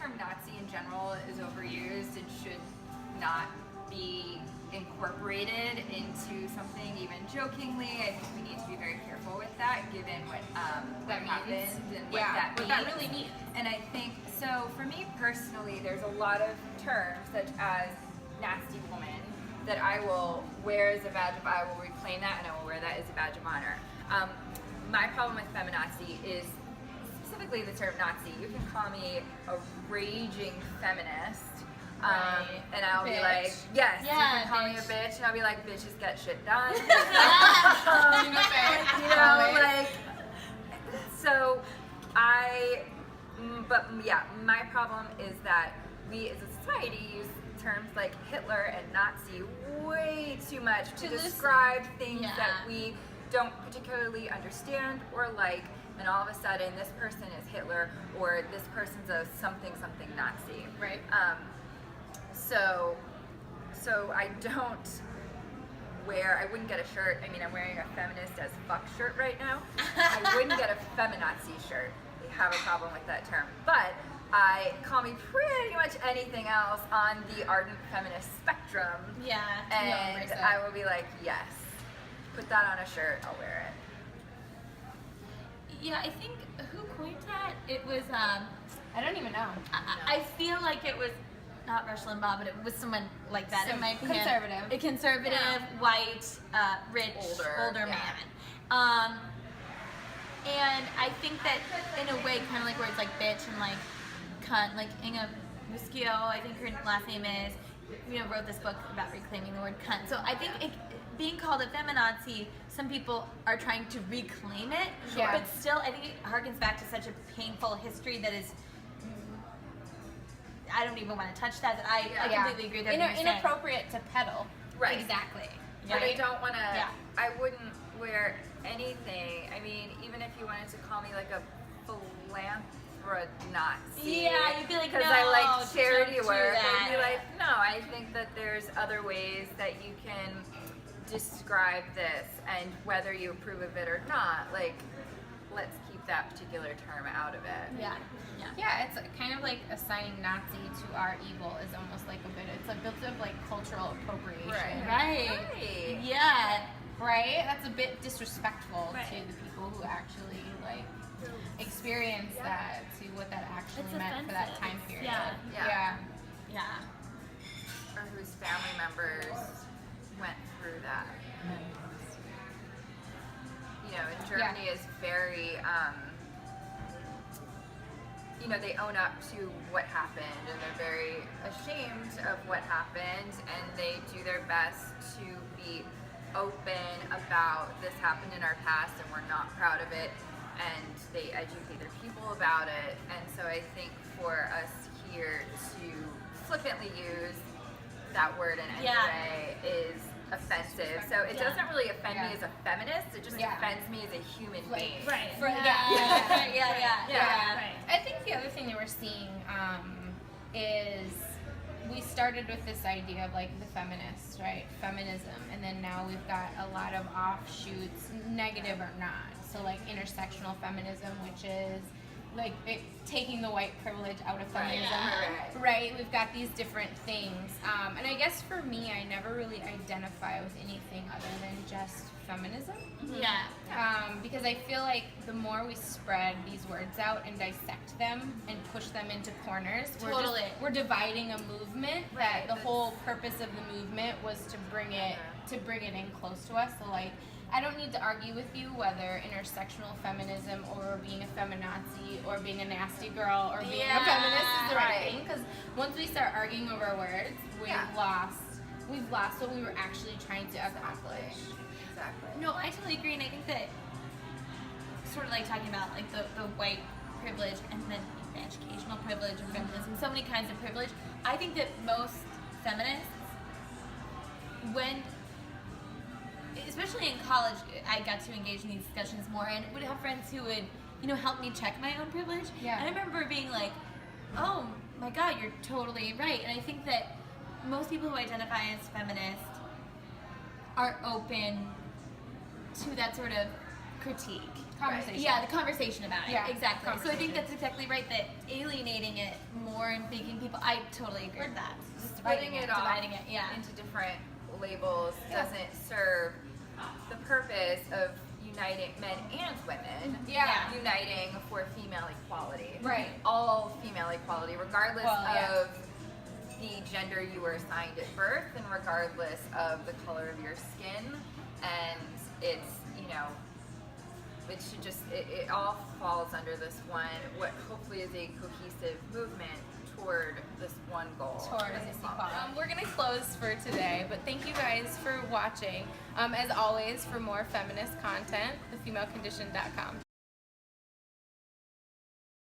term Nazi in general is overused and should not be incorporated into something even jokingly. I think we need to be very careful with that, given what happened and what that really means. And I think, so for me personally, there's a lot of terms such as nasty woman that I will wear as a badge of, I will reclaim that and I will wear that as a badge of honor. My problem with feminazi is specifically the term Nazi. You can call me a raging feminist, and I'll be like, yes, you can call me a bitch, and I'll be like, bitches get shit done. So my problem is that we as a society use terms like Hitler and Nazi way too much to describe things that we don't particularly understand or like, and all of a sudden this person is Hitler or this person's a something Nazi. Right. So I wouldn't get a shirt. I mean, I'm wearing a feminist as fuck shirt right now. I wouldn't get a feminazi shirt. They have a problem with that term. But I call me pretty much anything else on the ardent feminist spectrum. Yeah. And I will be like, yes, put that on a shirt, I'll wear it. Yeah, I think, who coined that? It was, I don't even know. I feel like it was not Rush Limbaugh, but it was someone like that, in my opinion. Conservative. A conservative, white, rich, older man. And I think that in a way, kind of like words like bitch and like cunt, like Inga Muschio, I think her last name is, wrote this book about reclaiming the word cunt. So I think being called a feminazi, some people are trying to reclaim it, but still I think it harkens back to such a painful history that is, I don't even want to touch that, I completely agree with everything you're saying. Inappropriate to peddle. Right. Exactly. But I don't want to, I wouldn't wear anything. I mean, even if you wanted to call me like a philanthronazi. Yeah, you'd be like, no, because I like charity don't work. do that. I'd be like, no, I think that there's other ways that you can describe this, and whether you approve of it or not, like, let's keep that particular term out of it. Yeah, it's kind of like assigning Nazi to our evil is almost like a bit, it's a bit of like cultural appropriation. Right. Yeah. Right? That's a bit disrespectful to the people who actually like experience that, to what that actually meant for that time period. Yeah. Or whose family members went through that. And Germany is very, they own up to what happened, and they're very ashamed of what happened, and they do their best to be open about this happened in our past and we're not proud of it, and they educate their people about it. And so I think for us here to flippantly use that word in any way is offensive. So it doesn't really offend me as a feminist, it just offends me as a human being. Right. I think the other thing that we're seeing is we started with this idea of like the feminists, right? Feminism, and then now we've got a lot of offshoots, negative or not. So like intersectional feminism, which is like taking the white privilege out of feminism, right? We've got these different things, and I guess for me, I never really identify with anything other than just feminism. Because I feel like the more we spread these words out and dissect them and push them into corners, we're dividing a movement that the whole purpose of the movement was to bring it in close to us. So like, I don't need to argue with you whether intersectional feminism or being a feminazi or being a nasty girl or being a feminist is the right thing, because once we start arguing over words, we've lost what we were actually trying to accomplish. Exactly. No, I totally agree, and I think that sort of like talking about like the white privilege and then the educational privilege of feminism, so many kinds of privilege. I think that most feminists, especially in college, I got to engage in these discussions more, and would have friends who would, help me check my own privilege. And I remember being like, oh my God, you're totally right. And I think that most people who identify as feminist are open to that sort of critique. Conversation. Yeah, the conversation about it. Yeah, Exactly. So I think conversation. that's exactly right, that alienating it more and making people, I totally agree with that. Just splitting it off dividing it, yeah. into different labels Yeah. doesn't serve the purpose of uniting men and women. Yeah. Uniting for female equality. Right. All female equality, regardless Well, yeah. of the gender you were assigned at birth and regardless of the color of your skin. And it's, you know, it should just, it all falls under this one, what hopefully is a cohesive movement toward this one goal. Toward of this equality. equality. We're gonna close for today, but thank you guys for watching. As always, for more feminist content, TheFemaleCondition.com.